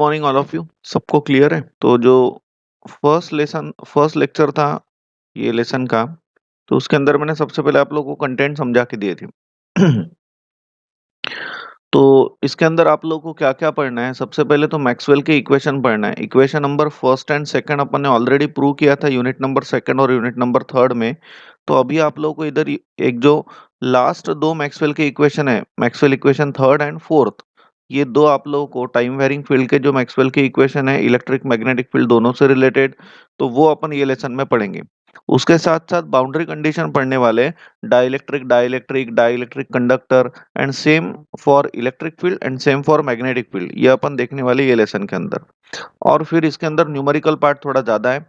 Morning all of you. सबको clear है? तो जो फर्स्ट लेक्चर था ये लेसन का, तो उसके अंदर मैंने सबसे पहले आप लोगों को कंटेंट समझा के दिए थे। तो इसके अंदर आप लोगों को क्या क्या पढ़ना है? सबसे पहले तो मैक्सवेल के इक्वेशन पढ़ना है। Equation number first and second अपन ने ऑलरेडी प्रूव किया था यूनिट नंबर सेकंड और यूनिट नंबर थर्ड में। तो अभी आप लोगों को इधर एक जो लास्ट दो मैक्सवेल के इक्वेशन है, Maxwell equation third and fourth, ये दो आप लोगों को टाइम वेरिंग फील्ड के जो मैक्सवेल के इक्वेशन है, इलेक्ट्रिक मैग्नेटिक फील्ड दोनों से रिलेटेड, तो वो अपन ये लेसन में पढ़ेंगे। उसके साथ साथ बाउंड्री कंडीशन पढ़ने वाले, dielectric dielectric dielectric conductor and same for electric field and same for magnetic field, ये अपन देखने वाले ये लेसन के अंदर। और फिर इसके अंदर न्यूमेरिकल पार्ट थोड़ा ज्यादा है।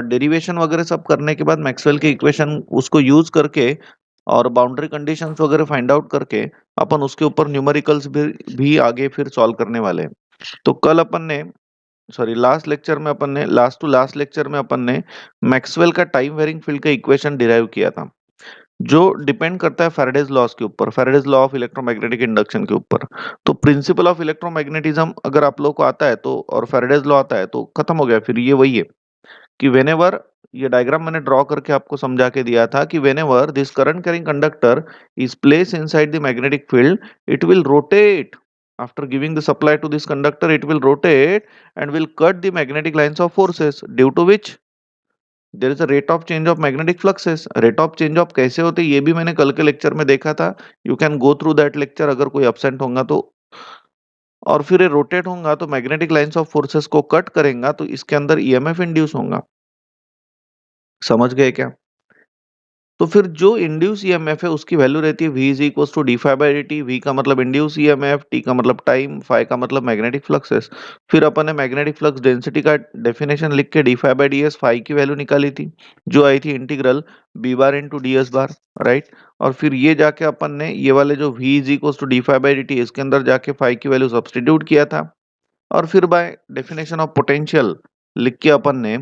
डेरिवेशन वगैरह सब करने के बाद मैक्सवेल के इक्वेशन उसको यूज करके और बाउंड्री कंडीशंस वगैरह फाइंड आउट करके अपन उसके ऊपर न्यूमेरिकल्स भी आगे फिर सॉल्व करने वाले हैं। तो कल अपन ने, sorry last to last lecture में अपन ने मैक्सवेल का टाइम वेरिंग फील्ड का इक्वेशन डिराइव किया था, जो डिपेंड करता है फैराडेज लॉस के ऊपर, Faraday's law of electromagnetic induction के ऊपर। तो प्रिंसिपल ऑफ इलेक्ट्रोमैग्नेटिज्म अगर आप लोग को आता है तो, और फैराडेज लॉ आता है तो खत्म हो गया। फिर ये वही है कि वेनेवर, ये डायग्राम मैंने ड्रॉ करके आपको समझा के दिया था कि whenever this current carrying conductor is place inside the magnetic field, it will rotate after giving the supply to this conductor, it will rotate and will cut the magnetic lines of forces, due to which there is a rate of change of magnetic fluxes. rate of change of कैसे होते ये भी मैंने कल के lecture में देखा था। You can go through that lecture अगर कोई absent होगा तो। और फिर ये रोटेट होगा तो मैग्नेटिक लाइंस ऑफ फोर्सेस को कट करेगा, तो इसके अंदर ईएमएफ इंड्यूस होगा। समझ गए क्या? तो फिर जो इंड्यूस ईएमएफ है उसकी वैल्यू रहती है v is equal to d phi by d t. V का मतलब इंड्यूस ईएमएफ, टी का मतलब टाइम, फाई का मतलब मैग्नेटिक फ्लक्सेस। फिर अपन ने मैग्नेटिक फ्लक्स डेंसिटी का डेफिनेशन लिख के d phi by d s, phi की वैल्यू निकाली थी, जो आई थी integral b bar into d s bar, right. और फिर ये जाके अपन ने ये वाले जो v is equal to d phi by d t, इसके अंदर जाके फाई की वैल्यू सब्सटीट्यूट किया था। और फिर बाय डेफिनेशन ऑफ पोटेंशियल लिख के अपन ने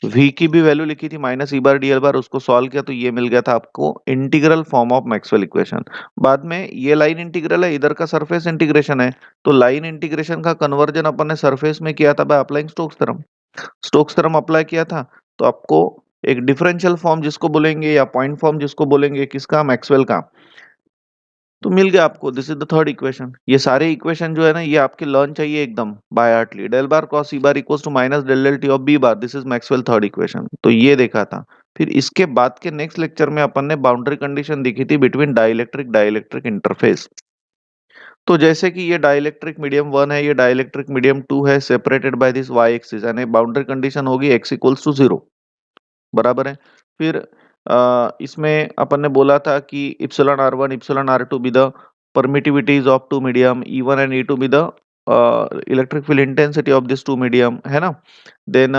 v की भी वैल्यू लिखी थी माइनस ई बार डी एल बार, उसको सॉल्व किया तो ये मिल गया था आपको integral form of Maxwell equation. बाद में ये लाइन इंटीग्रल है, इधर का सरफेस इंटीग्रेशन है, तो लाइन इंटीग्रेशन का कन्वर्जन अपन ने सरफेस में किया था by applying Stokes theorem. Stokes theorem apply किया था तो आपको एक डिफरेंशियल फॉर्म जिसको बोलेंगे या पॉइंट फॉर्म जिसको बोलेंगे, किसका? मैक्सवेल का, तो मिल गया आपको। This is the third equation. ये सारे इक्वेशन जो है ना, ये आपके लर्न चाहिए एकदम by heartly. Del bar cross c bar equals to minus del del t of b bar, this is Maxwell third equation. तो ये देखा था। फिर इसके बाद के नेक्स्ट लेक्चर में अपन ने बाउंड्री कंडीशन देखी थी बिटवीन डाइलेक्ट्रिक डाइलेक्ट्रिक इंटरफेस। तो जैसे कि ये डाइलेक्ट्रिक मीडियम वन है, ये डाइलेक्ट्रिक मीडियम टू है, separated by this y axis, यानी बाउंड्री कंडीशन होगी एक्स इक्वल्स टू जीरो, बराबर है। फिर इसमें अपन ने बोला था कि epsilon r one epsilon r two be the permittivities of two medium E1 and E2 be the electric field intensity of this two medium, है ना। then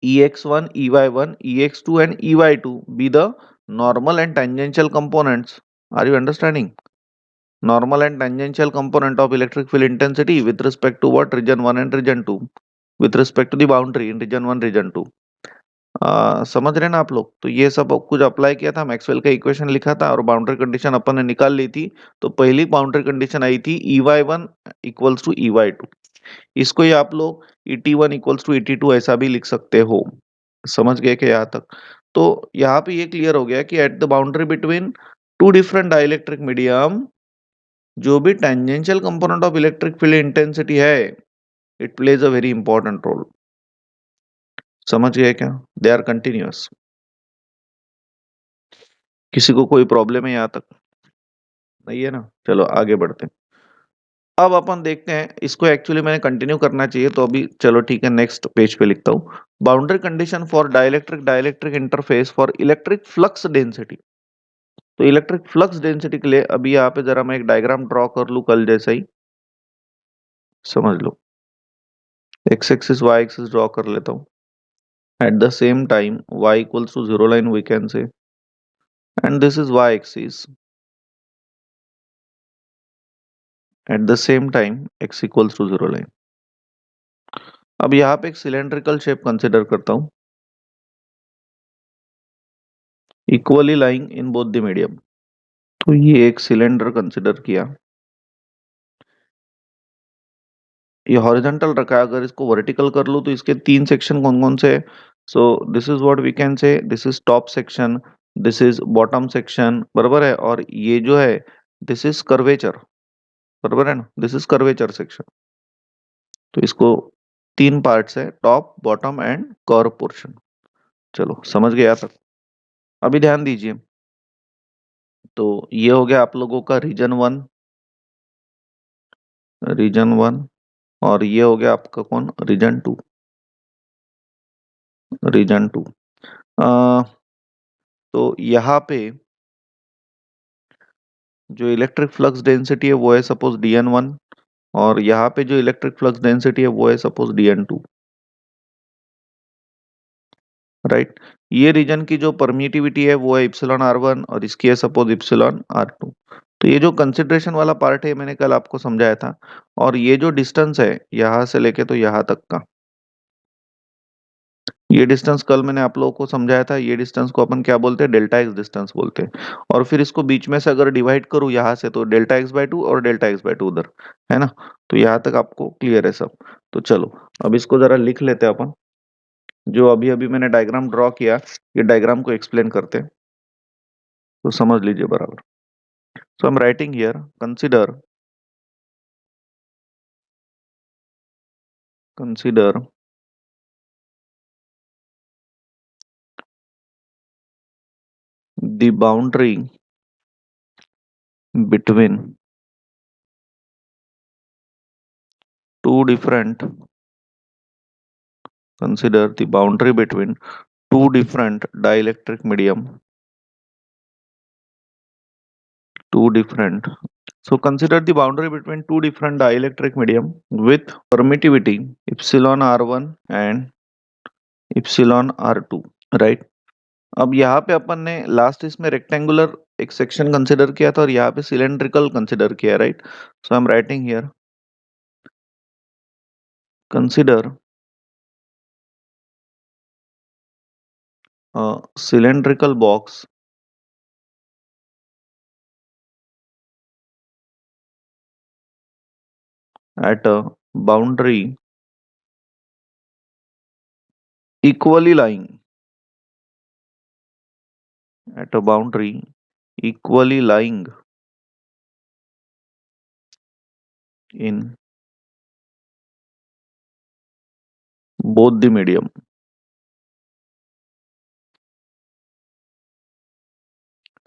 EX1 EY1 EX2 and EY2 be the normal and tangential components. Are you understanding? Normal and tangential component of electric field intensity with respect to what? Region 1 and region 2, with respect to the boundary in region 1 region 2। समझ रहे ना आप लोग? तो ये सब कुछ apply किया था, मैक्सवेल का इक्वेशन लिखा था और बाउंड्री कंडीशन अपन ने निकाल ली थी। तो पहली बाउंड्री कंडीशन आई थी EY1 इक्वल्स टू EY2। इसको ही आप लोग ET1 इक्वल्स टू ET2 ऐसा भी लिख सकते हो। समझ गए कि यहाँ तक? तो यहाँ पे ये क्लियर हो गया कि at the boundary between two different dielectric medium, जो भी tangential component of electric field intensity है, it plays a very important role. समझ गए क्या? They are continuous. किसी को कोई प्रॉब्लम है यहाँ तक? नहीं है ना? चलो आगे बढ़ते हैं। अब अपन देखते हैं, इसको एक्चुअली मैंने कंटिन्यू करना चाहिए तो अभी चलो ठीक है, नेक्स्ट पेज पे लिखता हूँ। Boundary condition for dielectric dielectric interface for electric flux density. तो इलेक्ट्रिक फ्लक्स डेंसिटी के लिए अभी यहाँ पे जरा मैं एक डायग्राम ड्रॉ कर लूँ कल जैसा ही, समझ लो। X axis y axis draw कर लेता हूँ। At the same time y equals to zero line we can say, and this is y axis. At the same time x equals to zero line. अब यहाँ पे एक cylindrical shape consider करता हूँ, equally lying in both the medium. तो ये एक cylinder consider किया, ये हॉरिजॉन्टल रखा है, अगर इसको वर्टिकल कर लूँ तो इसके तीन सेक्शन कौन कौन से हैं? So this is what we can say, this is top section, this is bottom section, बराबर है, और ये जो है दिस इज कर्वेचर, बराबर है ना, दिस इज कर्वेचर सेक्शन। तो इसको तीन पार्ट्स है, top bottom and curve portion. चलो समझ गया तक। अभी ध्यान दीजिए, तो ये हो गया आप लोगों का रीजन वन, रीजन वन, और ये हो गया आपका कौन, रीजन टू, रीजन टू। तो यहाँ पे जो इलेक्ट्रिक फ्लक्स डेंसिटी है वो है सपोज dn1, और यहाँ पे जो इलेक्ट्रिक फ्लक्स डेंसिटी है वो है सपोज dn2, राइट। ये रीजन की जो परमिटिविटी है वो है εr1, और इसकी है सपोज εr2। तो ये जो कंसिडरेशन वाला पार्ट है मैंने कल आपको समझाया था, और ये जो डिस्टेंस है यहाँ से लेके तो यहाँ तक का, ये डिस्टेंस कल मैंने आप लोगों को समझाया था, ये डिस्टेंस को अपन क्या बोलते हैं, डेल्टा एक्स डिस्टेंस बोलते हैं। और फिर इसको बीच में से अगर डिवाइड करूँ यहाँ से तो डेल्टा x/2 और डेल्टा x/2 उधर, है ना। तो यहाँ तक आपको क्लियर है सब। तो चलो अब इसको जरा लिख लेते हैं अपन, जो अभी अभी मैंने डायग्राम ड्रॉ किया, ये डायग्राम को एक्सप्लेन करते हैं, तो समझ लीजिए बराबर। So I am writing here, consider, consider the boundary between two different, consider the boundary between two different dielectric medium, two different. So consider the boundary between two different dielectric medium with permittivity epsilon r1 and epsilon r2, right. अब यहाँ पे अपन ने last इसमें rectangular एक section consider किया था, और यहाँ पे सिलेंड्रिकल कंसिडर किया, right. So I am writing here, consider cylindrical box at a boundary equally lying, at a boundary equally lying in both the medium।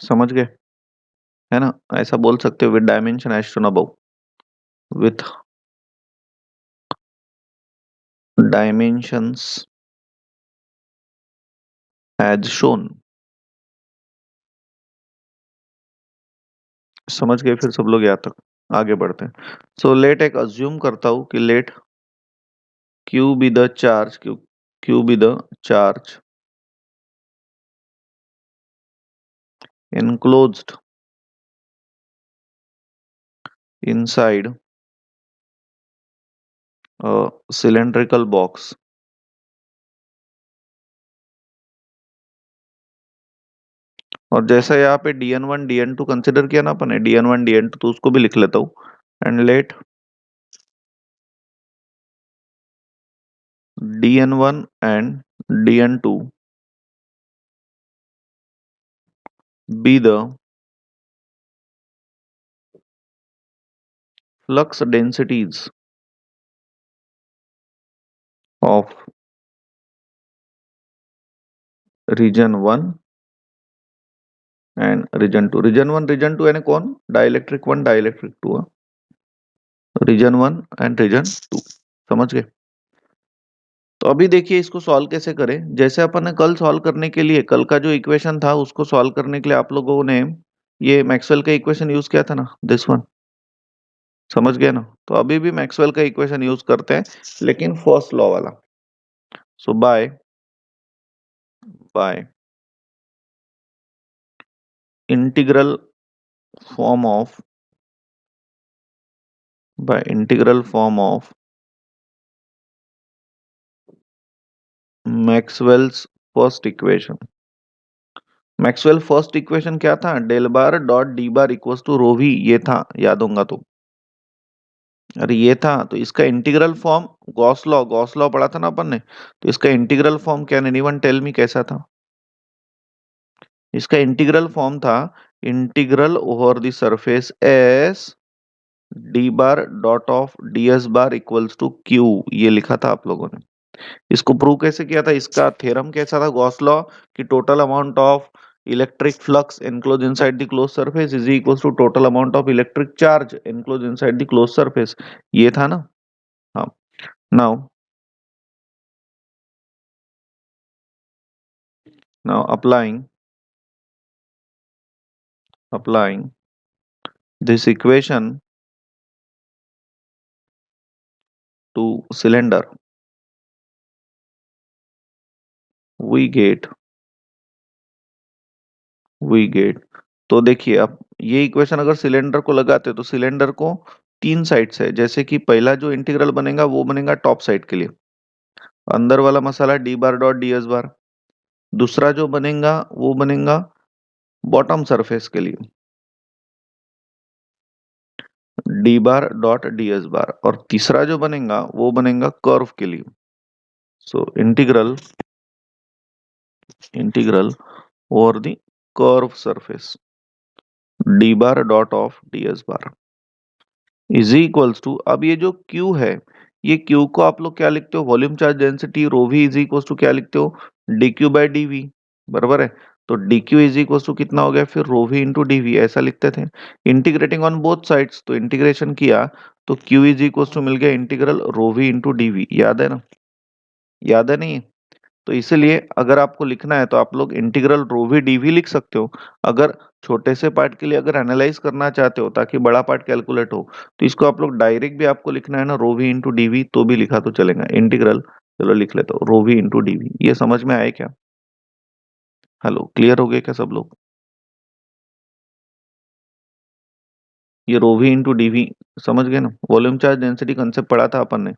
समझ गए, है ना। ऐसा बोल सकते हो, with dimension as shown above, with dimensions as shown. समझ गए फिर सब लोग, यहाँ तक आगे बढ़ते हैं। सो लेट एक अज्यूम करता हूं कि let q be the charge, q be the charge enclosed inside a cylindrical box, और जैसा यहाँ पे dn1 dn2 कंसिडर किया ना अपन ने, dn1 dn2, तो उसको भी लिख लेता हूँ। And let dn1 and dn2 be the flux densities of region 1 and region 2। region 1 region 2 यानी कौन, dielectric 1 dielectric 2, region 1 and region 2। समझ गए। तो अभी देखिए इसको सॉल्व कैसे करें, जैसे अपन ने कल सॉल्व करने के लिए, कल का जो इक्वेशन था उसको सॉल्व करने के लिए आप लोगों ने ये मैक्सवेल का इक्वेशन यूज किया था ना, दिस वन। समझ गए ना। तो अभी भी मैक्सवेल का इक्वेशन यूज करते हैं, लेकिन फर्स्ट लॉ वाला। So by by integral form of, by integral form of Maxwell's first equation. Maxwell first equation क्या था, del bar dot d bar equals to rho v, ये था, याद होगा तो। अरे ये था तो इसका इंटीग्रल फॉर्म, गॉस लॉ पढ़ा था ना अपन ने, तो इसका integral form, can anyone tell me कैसा था? इसका इंटीग्रल फॉर्म था integral over the surface s d bar dot of d s bar equals to q, ये लिखा था आप लोगों ने। इसको प्रूव कैसे किया था? इसका थ्योरम कैसा था गॉस लॉ, कि total amount of electric flux enclosed inside the closed surface is equals to total amount of electric charge enclosed inside the closed surface, ये था ना? हाँ। Now applying this equation to cylinder, we get we get तो देखिए, अब ये equation अगर cylinder को लगाते तो सिलेंडर को तीन साइड्स है, जैसे कि पहला जो इंटीग्रल बनेगा वो बनेगा टॉप साइड के लिए, अंदर वाला मसाला d bar dot d s bar. दूसरा जो बनेगा वो बनेगा बॉटम सरफेस के लिए, d bar dot d s bar. और तीसरा जो बनेगा वो बनेगा कर्व के लिए। So integral over the curve surface d bar dot of d s bar is equals to, अब ये जो Q है, ये Q को आप लोग क्या लिखते हो? Volume charge density rho v is equals to क्या लिखते हो? D q by d v, बराबर है। तो d q is equals to कितना हो गया फिर? Rho v into d v, ऐसा लिखते थे। इंटीग्रेटिंग ऑन बोथ साइड्स, तो इंटीग्रेशन किया तो Q इज इक्वल्स टू मिल गया integral rho v into d v, याद है ना? याद है नहीं? तो इसीलिए अगर आपको लिखना है तो आप लोग integral rho v d v लिख सकते हो। अगर छोटे से पार्ट के लिए अगर एनालाइज करना चाहते हो ताकि बड़ा पार्ट कैलकुलेट हो, तो इसको आप लोग डायरेक्ट भी आपको लिखना है ना, रो वी इंटू डी वी, तो भी लिखा तो चलेगा इंटीग्रल। चलो लिख लेते हो रो वी इंटू डी वी, ये समझ में आए क्या? हेलो, क्लियर हो गए क्या सब लोग? ये रो वी इंटू डी वी समझ गए ना? वॉल्यूम चार्ज डेंसिटी कंसेप्ट पढ़ा था अपन ने,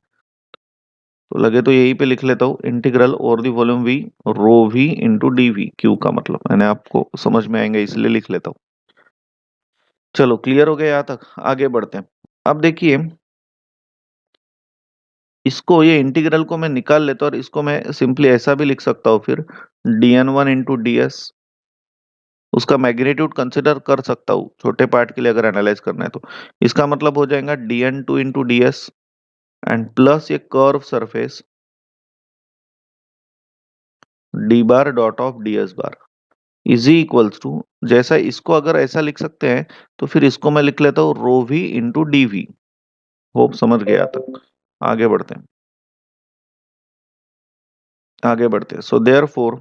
तो लगे तो यही पे लिख लेता हूँ इंटीग्रल और the volume v rho v into d v, q का मतलब मैंने आपको समझ में आएंगे इसलिए लिख लेता हूँ। चलो क्लियर हो गया यहाँ तक, आगे बढ़ते हैं। अब देखिए, इसको ये इंटीग्रल को मैं निकाल लेता हूँ और इसको मैं सिंपली ऐसा भी लिख सकता हूँ फिर, d n one into d s, उसका मैग्नीट्यूड कंसिडर कर सकता हूँ छोटे पार्ट के लिए अगर एनालाइज करना है तो। इसका मतलब हो जाएगा d n two into d s and plus ये curve surface d bar dot of d s bar is equals to, जैसा इसको अगर ऐसा लिख सकते हैं तो फिर इसको मैं लिख लेता हूँ rho v into d v. Hope समझ गया तक, आगे बढ़ते हैं। So therefore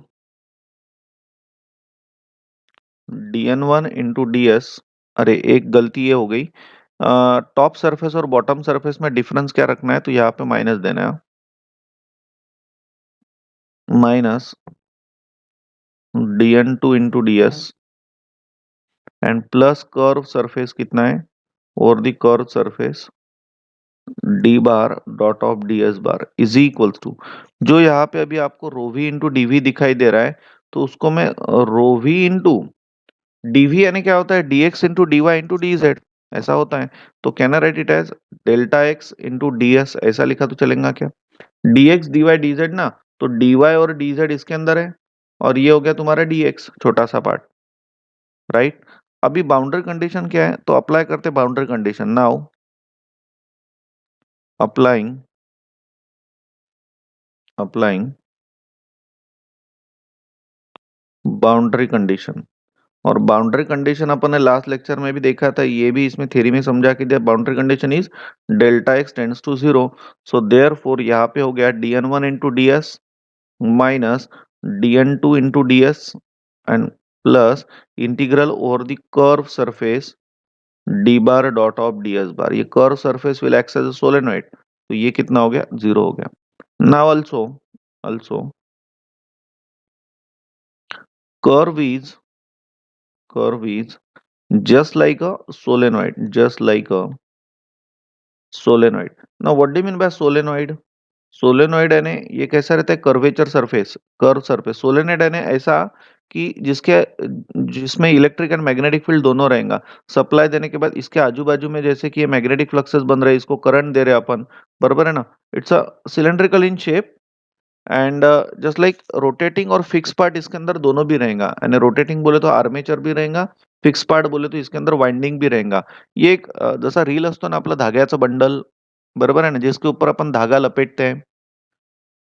d n one into d s, अरे एक गलती ये हो गई, टॉप सरफेस और बॉटम सरफेस में डिफरेंस क्या रखना है, तो यहाँ पे माइनस देना है, minus d n two into d s and plus curve surface कितना है, और the curve surface d bar dot of d s bar is equals to, जो यहाँ पे अभी आपको रो वी इंटू डीवी दिखाई दे रहा है, तो उसको मैं रो वी इंटू डीवी यानी क्या होता है, d x into d y into d z, ऐसा होता है। तो can I write it as delta x into d s, ऐसा लिखा तो चलेगा क्या? D x d y d z ना, तो डी वाई और डी जेड इसके अंदर है, और ये हो गया तुम्हारा डीएक्स छोटा सा पार्ट, राइट। अभी बाउंड्री कंडीशन क्या है, तो अप्लाई करते boundary condition now, applying applying boundary condition. और बाउंड्री कंडीशन अपन ने लास्ट लेक्चर में भी देखा था, ये भी इसमें थ्योरी में समझा कि दिया boundary condition is delta x tends to zero. So therefore यहाँ पे हो गया d n one into d s minus d n two into d s and plus integral over the curve surface d bar dot of d s bar, ये curve surface will act as solenoid, तो ये कितना हो गया? Zero हो गया। Now also also curve is curve is just like a solenoid, just like a solenoid. Now what do you mean by solenoid? Solenoid यानी ये कैसा रहता है? Curvature surface, curve surface. Solenoid यानी ऐसा कि जिसमें इलेक्ट्रिक एंड मैग्नेटिक फील्ड दोनों रहेगा। सप्लाई देने के बाद इसके आजू बाजू में जैसे कि ये मैग्नेटिक फ्लक्सेस बन रहे हैं, इसको करंट दे रहे हैं अपन, बराबर है ना। It's a cylindrical in shape and just like rotating और फिक्स पार्ट इसके अंदर दोनों भी रहेगा। एंड रोटेटिंग बोले तो आर्मेचर भी रहेगा, फिक्स पार्ट बोले तो इसके अंदर वाइंडिंग भी रहेगा। ये एक जसा रील असतो ना आपला धाग्याचं बंडल, बरोबर आहे ना, जिसके ऊपर अपन धागा लपेटते हैं,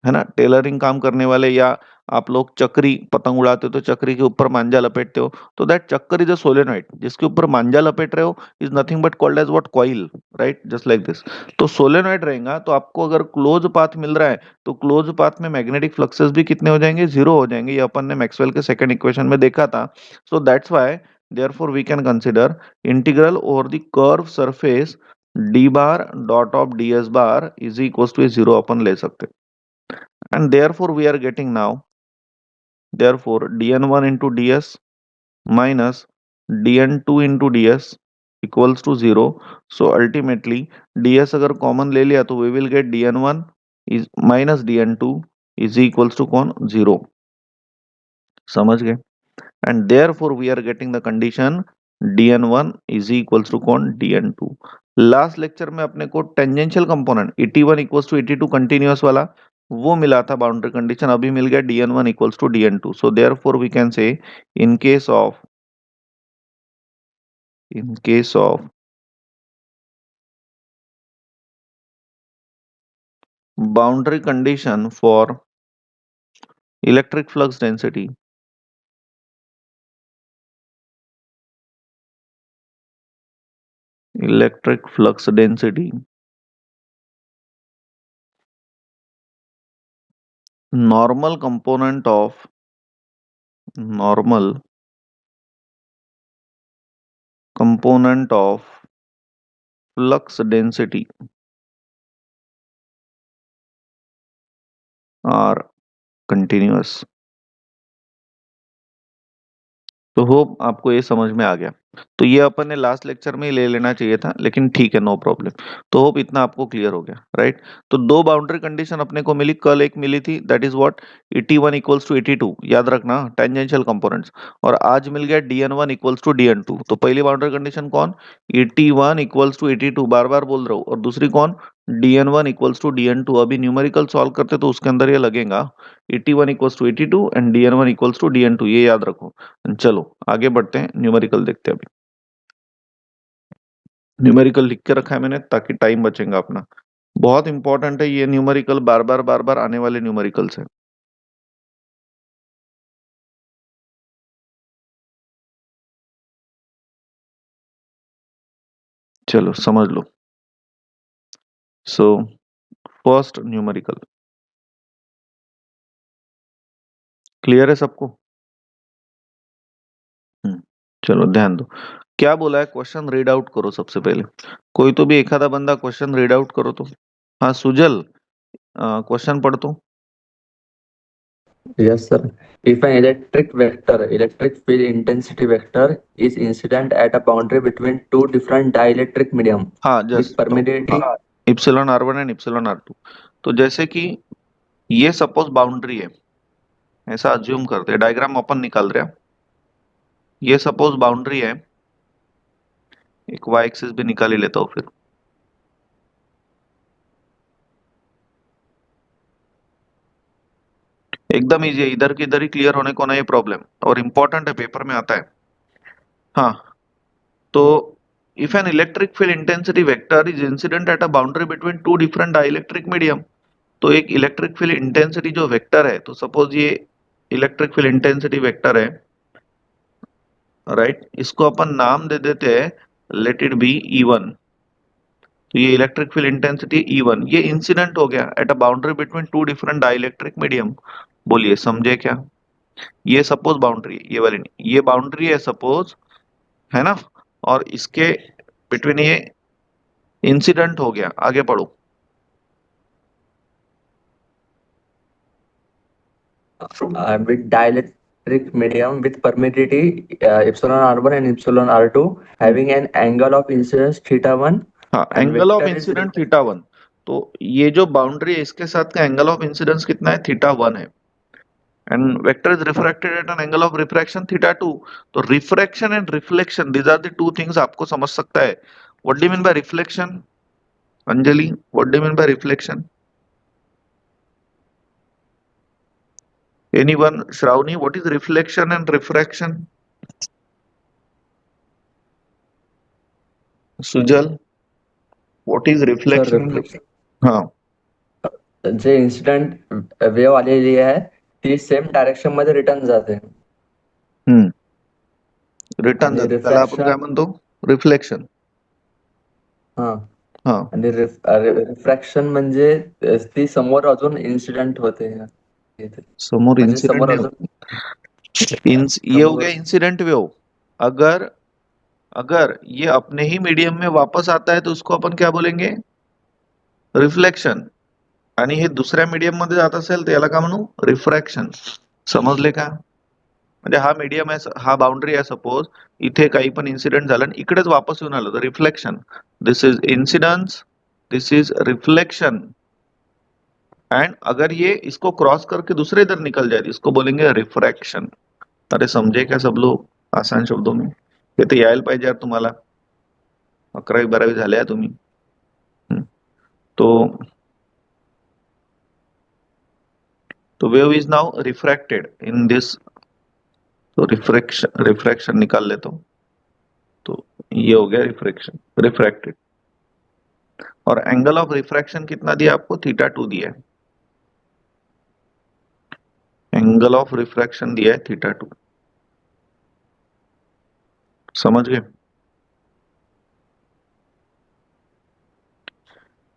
है ना, टेलरिंग काम करने वाले, या आप लोग चक्री पतंग उड़ाते हो तो चक्री के ऊपर मांझा लपेटते हो, तो दैट चक्कर इज अ सोलेनॉइड। जिसके ऊपर मांझा लपेट रहे हो is nothing but called as what, coil, right, just like this. तो सोलेनॉइड रहेगा तो आपको अगर क्लोज पाथ मिल रहा है तो क्लोज पाथ में मैग्नेटिक फ्लक्सेस भी कितने हो जाएंगे, जीरो हो जाएंगे। ये अपन ने मैक्सवेल के सेकंड इक्वेशन में देखा था। सो that's why therefore we can consider integral over the curved surface d bar dot of ds bar is equals to a zero अपन ले सकते हैं। and therefore we are getting now, therefore dn1 into ds minus dn2 into ds equals to 0। so ultimately ds अगर common ले लिया तो we will get dn1 is minus dn2 is equals to कौन, 0। समझ गए। and therefore we are getting the condition dn1 is equals to कौन, dn2। Last lecture में अपने को tangential component 81 equals to 82 continuous वाला वो मिला था बाउंड्री कंडीशन, अभी मिल गया dn1 equals to dn2। So therefore we can say in case of in case of boundary condition for electric flux density, electric flux density, normal component of normal component of flux density are continuous। तो hope आपको ये समझ में आ गया। तो ये अपन ने last lecture में ही ले लेना चाहिए था, लेकिन ठीक है, नो प्रॉब्लम। तो होप इतना आपको क्लियर हो गया, राइट। तो दो बाउंड्री कंडीशन अपने को मिली, कल एक मिली थी, that is what, 81 equals to 82, याद रखना, टेंजेंशियल कंपोनेंट्स। और आज मिल गया dn1 इक्वल्स टू dn2। तो पहली बाउंड्री कंडीशन कौन, 81 इक्वल्स टू 82, बार बार बोल रहा हूँ, और दूसरी कौन, dn1 इक्वल्स टू dn2। अभी न्यूमेरिकल सॉल्व करते तो उसके अंदर ये लगेगा 81 equals to 82 and dn1 equals to dn2, ये याद रखो। चलो आगे बढ़ते हैं, न्यूमेरिकल देखते हैं। अभी न्यूमेरिकल लिख के रखा है मैंने ताकि टाइम बचेगा अपना। बहुत इंपॉर्टेंट है ये न्यूमेरिकल, बार बार आने वाले न्यूमेरिकल्स है। चलो समझ लो। सो फर्स्ट न्यूमेरिकल क्लियर है सबको। हम्म, चलो ध्यान दो। क्या बोला है, क्वेश्चन रीड आउट करो सबसे पहले। कोई तो भी एक आधा बंदा क्वेश्चन रीड आउट करो तो। हाँ सुजल, क्वेश्चन पढ़ तो। Yes, sir. If an electric field intensity vector, is incident at a boundary between two different dielectric medium हाँ with जस्ट तो permittivity, epsilon R1 and epsilon R2। तो जैसे कि ये सपोज बाउंड्री है, ऐसा अज्यूम करते हैं, डायग्राम अपन निकाल रहे हैं। ये सपोज बाउंड्री है, एक वाई एक्सिस भी निकाल ही लेता हूँ फिर। एकदम इजी है, इधर की इधर ही क्लियर होने को ना ये प्रॉब्लम, और इंपॉर्टेंट है, पेपर में आता है। हाँ, तो if an electric field intensity vector is incident at a boundary between two different dielectric medium. तो एक इलेक्ट्रिक फील्ड इंटेंसिटी जो वेक्टर है, तो सपोज ये इलेक्ट्रिक फील्ड इंटेंसिटी वेक्टर है, राइट, इसको अपन नाम दे देते हैं, लेट इट बी E1। तो ये इलेक्ट्रिक फील्ड इंटेंसिटी E1, ये इंसिडेंट हो गया at a boundary between two different dielectric medium. बोलिए समझे क्या। ये सपोज बाउंड्री है, ये वाली नहीं, ये बाउंड्री है सपोज, है ना, और इसके बिटवीन ये इंसिडेंट हो गया। आगे पढ़ो। with dielectric medium with permittivity epsilon R1 and epsilon R2 having an angle of incidence theta 1 हाँ, and angle of vector is incident theta 1। तो ये जो बाउंड्री है इसके साथ का एंगल ऑफ इंसिडेंस कितना है, थीटा 1 है। and vector is refracted at an angle of refraction theta 2. तो refraction and reflection, these are the two things आपको समझ सकता है. What do you mean by reflection? Anjali, what do you mean by reflection? Anyone? Shravani, what is reflection and refraction? Sujal, what is sir reflection and reflection हाँ. जे incident wave आलेली आहे ती same direction मध्ये return जाते हम्म. Return आणि जाते त्याला आपण रिफ्रॅक्शन काय म्हणतो? रिफ्लेक्शन. हा हा. आणि रिफ्रॅक्शन म्हणजे ती समोर अजून इन्सिडेंट होते इथे. समोर म्हणजे इंसिडेंट समोर नहीं अजून होता. ये हो गया समोर इंसिडेंट वेव. अगर अगर ये अपने ही मीडियम में वापस आता है तो उसको अपन क्या बोलेंगे? रिफ्लेक्शन. आणि हे दुसऱ्या मीडियम मध्ये जात असेल तर याला काय म्हणू? रिफ्रॅक्शन. समजले का? म्हणजे हा मीडियम आहे, हा बाउंड्री आहे सपोज, इथे काही पण इन्सिडेंट झालं आणि इकडेच वापस येऊन आलं तर reflection. This is incidence, this is reflection. And अगर ये इसको क्रॉस करके दूसरे इधर निकल जाए इसको बोलेंगे रिफ्रॅक्शन. अरे समजे क्या सब लोग? आसान शब्दों में. हे तर यायला पाहिजे यार तुम्हाला. 11वी 12वी झाले आहे तुम्ही. तो तो wave is now refracted in this. तो रिफ्रैक्शन निकाल लेता हूं. तो ये हो गया रिफ्रैक्शन, रिफ्रैक्टेड. और एंगल ऑफ रिफ्रैक्शन कितना दिया आपको? थीटा 2 दिया है. एंगल ऑफ रिफ्रैक्शन दिया है थीटा 2. समझ गए?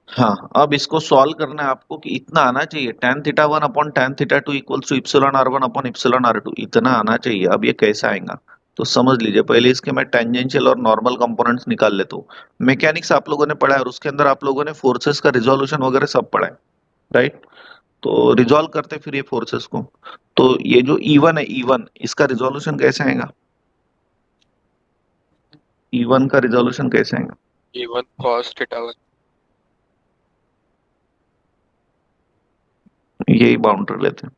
हाँ, अब इसको सॉल्व करना है आपको कि इतना आना चाहिए. tan theta 1 upon tan theta 2 equals to epsilon r1 upon epsilon r2. इतना आना चाहिए. अब ये कैसे आएगा? तो समझ लीजिए, पहले इसके मैं टेंजेंशियल और नॉर्मल कंपोनेंट्स निकाल लेता हूँ. मैकेनिक्स आप लोगों ने पढ़ा है और उसके अंदर आप लोगों ने फोर्सेस का रिजोल्यूशन वगैरह सब पढ़ा है, राइट? तो रिजॉल्व करते फिर ये फोर्सेस को. तो ये जो E1 है, E1 इसका रिजोल्यूशन कैसे आएगा? E1 का रिजोल्यूशन कैसे आएगा? E1 cos theta 1. यही बाउंड्री लेते हैं.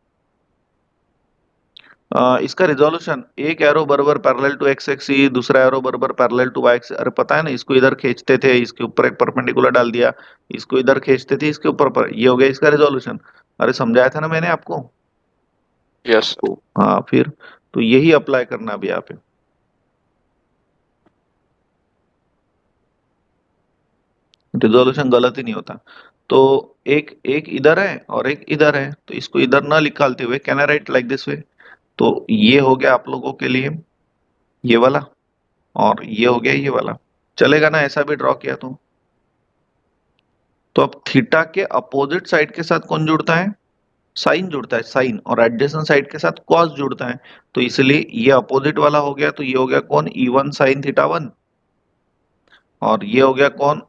इसका रिजोल्यूशन, एक एरो बराबर पैरेलल टू एक्स एक्सिस, दूसरा एरो बराबर पैरेलल टू वाई एक्सिस. अरे पता है ना, इसको इधर खींचते थे, इसके ऊपर एक परपेंडिकुलर डाल दिया, इसको इधर खींचते थे, इसके ऊपर ये हो गया इसका रिजोल्यूशन. अरे समझाया था ना मैंने आपको. Yes. तो हाँ, फिर तो यही अप्लाई करना अभी यहाँ पे. रिजोल्यूशन गलत ही नहीं होता. तो एक एक इधर है और एक इधर है, तो इसको इधर ना निकालते हुए can I right like this way. तो ये हो गया आप लोगों के लिए ये वाला, और ये हो गया ये वाला. चलेगा ना ऐसा भी ड्रॉ किया तो अब थीटा के अपोजिट साइड के साथ कौन जुड़ता है? साइन जुड़ता है, साइन. और एडजेसेंट साइड के साथ कॉस जुड़ता है. तो इसलिए ये अपोजिट वाला हो गया, तो ये हो गया कौन? E1 sine theta 1. और ये हो गया कौन?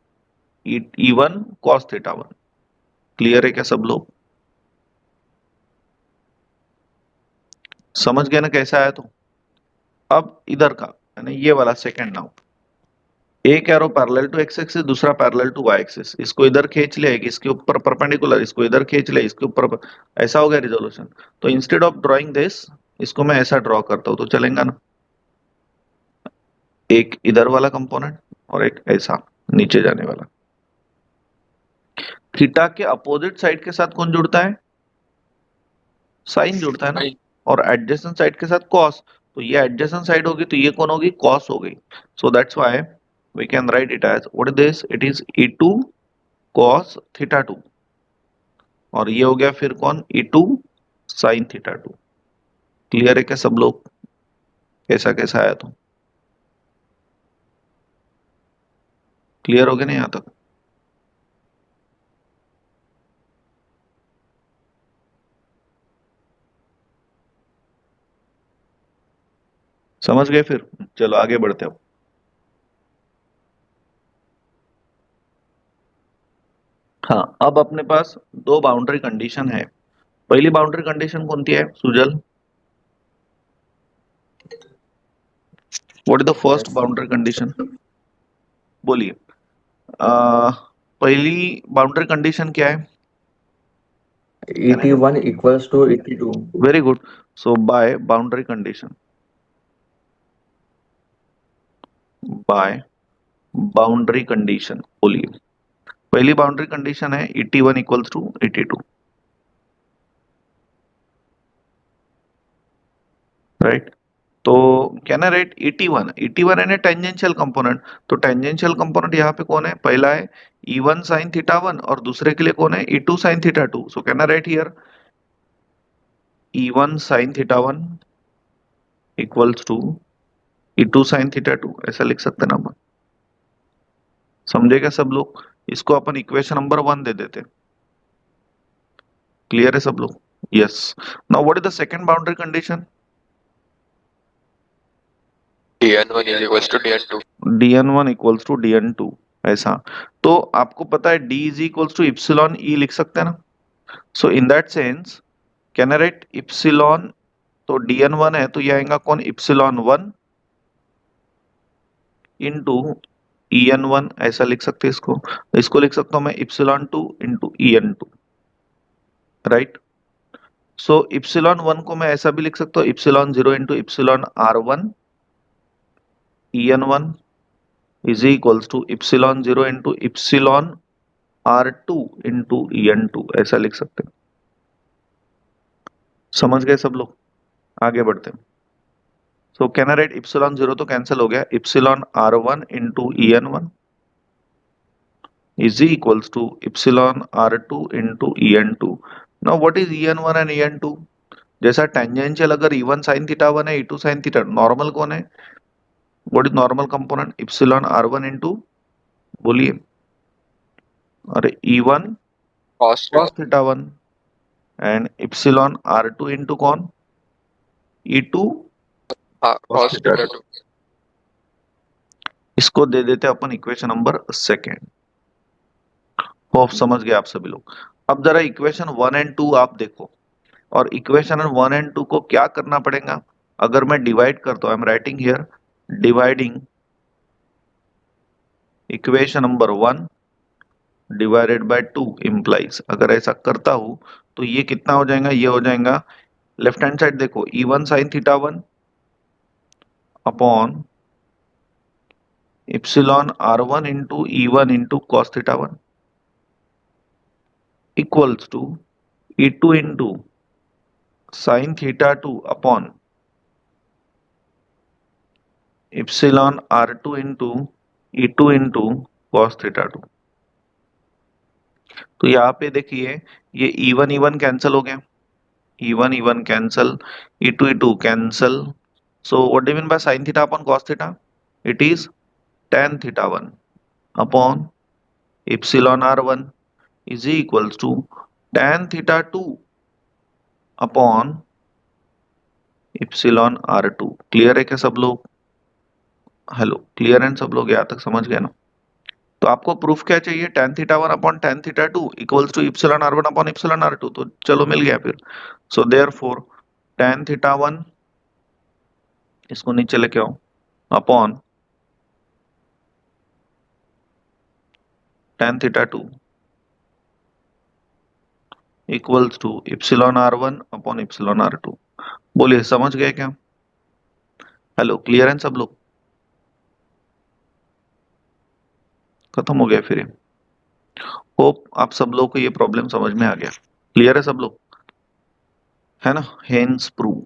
E1 cos theta 1. क्लियर है क्या सब लोग? समझ गए ना कैसा आया? तो अब इधर का यानी ये वाला सेकंड नाउ, एक arrow parallel to x axis, दूसरा पैरेलल टू वाई एक्सिस. इसको इधर खींच लिया, इसके ऊपर परपेंडिकुलर, इसको इधर खींच लिया, इसके ऊपर ऐसा हो गया रिजोल्यूशन. तो इंस्टेड ऑफ ड्राइंग दिस, इसको मैं ऐसा ड्रॉ करता हूं तो चलेगा ना. एक इधर वाला कंपोनेंट और एक ऐसा नीचे जाने वाला. थीटा के अपोजिट साइड के साथ कौन जुड़ता है? साइन जुड़ता है ना. Sin. और एडजेसेंट साइड के साथ कॉस. तो ये एडजेसेंट साइड होगी तो ये कौन होगी? कॉस हो गई. So that's why we can write it as what is this? It is E2 cos theta 2. और ये हो गया फिर कौन? E2 sin theta 2. क्लियर है क्या सब लोग? कैसा कैसा आया? तो क्लियर हो गया ना यहाँ तक? समझ गए? फिर चलो आगे बढ़ते हो. हाँ, अब अपने पास दो बाउंड्री कंडीशन है. पहिली बाउंड्री कंडीशन कोणती आहे Sujal? What is the first boundary condition? बोलिए. पहली बाउंड्री कंडीशन क्या है? ET1 equals to ET2. Very good. So by boundary condition, by boundary condition बोलिए, पहली बाउंड्री कंडीशन है ET1 equals to ET2, right. तो कैन आई राइट ET1 है tangential component, तो टेंजेंशियल कंपोनेंट यहाँ पे कौन है, पहला है E1 sin θ1 और दूसरे के लिए कौन है E2 sin θ2। So can I write here E1 sin θ1 equals to E2 sin θ2, ऐसा लिख सकते ना अपन, समझे क्या सब लोग। इसको अपन इक्वेशन नंबर 1 दे देते, क्लियर है सब लोग। Yes, now what is the second boundary condition, DN1 is equals to DN2. dn1 equals to dn2, ऐसा। तो आपको पता है d is equals to epsilon E लिख सकते हैं ना। So in that sense can I write epsilon, तो dn1 है तो ये आएगा कौन, इप्सिलॉन 1 इंटू en1, ऐसा लिख सकते हैं इसको। इसको लिख सकता हूं मैं epsilon 2 into en2, right. So epsilon 1 को मैं ऐसा भी लिख सकता हूँ epsilon 0 into epsilon r1 en1 is equals to epsilon 0 into epsilon r2 into en2, ऐसा लिख सकते हैं। समझ गए सब लोग, आगे बढ़ते हैं। So can I write epsilon 0 तो कैंसिल हो गया, epsilon r1 into en1 is equals to epsilon r2 into en2। Now what is en1 and en2, जैसा टेंजेंशियल अगर E1 sin θ1 है E2 sin θ, नॉर्मल कौन है, what is normal component, epsilon r1 into, बोलिए, अरे E1 Cos cos theta. θ1 and epsilon r2 into कौन, E2 cos Cos θ2। theta 2. इसको दे देते हैं अपन इक्वेशन नंबर 2। होप समझ गए आप सभी लोग। अब जरा इक्वेशन 1 एंड 2 आप देखो, और इक्वेशन 1 एंड 2 को क्या करना पड़ेगा, अगर मैं डिवाइड करता हूं, आई am writing here dividing equation number 1 divided by 2 implies, अगर ऐसा करता हूं तो ये कितना हो जाएगा, ये हो जाएगा लेफ्ट हैंड साइड देखो E1 sin θ1 upon epsilon r1 into E1 into cos θ1 equals to E2 into sine θ2 upon epsilon r2 into E2 into cos θ2। तो यहाँ पे देखिए ये E1 कैंसिल हो गया, E1 cancel, E2 cancel. So what do you mean by sin theta upon cos theta, it is tan θ1 upon epsilon r1 is equals to tan θ2 upon epsilon r2। Clear है क्या सब लोग, hello clear है सब लोग, यहाँ तक समझ गए ना। तो आपको प्रूफ क्या चाहिए, tan θ1 upon tan θ2 equals to epsilon r1 upon epsilon r2, तो चलो मिल गया फिर। सो देयरफॉर tan θ1, इसको नीचे लेके आओ, upon tan θ2 equals to epsilon r1 upon epsilon r2। बोलिए समझ गए क्या, हेलो क्लियर है सब लोग, खत्म हो गया फिर ये। होप आप सब लोग को ये प्रॉब्लम समझ में आ गया, क्लियर है सब लोग, है ना। Hence prove,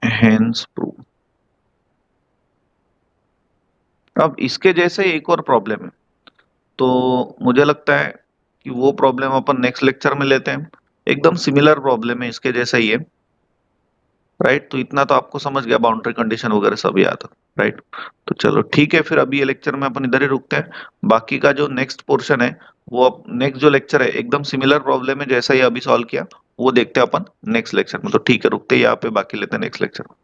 hence prove. अब इसके जैसे एक और प्रॉब्लम है, तो मुझे लगता है कि वो प्रॉब्लम अपन नेक्स्ट लेक्चर में लेते हैं। एकदम सिमिलर प्रॉब्लम है, इसके जैसा ही है, राइट। तो इतना तो आपको समझ गया, बाउंड्री कंडीशन वगैरह सब याद है, राइट। तो चलो ठीक है, फिर अभी ये लेक्चर में अपन इधर ही रुकते हैं। बाकी का जो नेक्स्ट पोर्शन है, वो अब नेक्स्ट जो लेक्चर है एकदम सिमिलर प्रॉब्लम है जैसा ही अभी सॉल्व किया, वो देखते हैं अपन नेक्स्ट लेक्चर में। तो ठीक है, रुकते हैं यहाँ पे, बाकी लेते हैं नेक्स्ट लेक्चर में।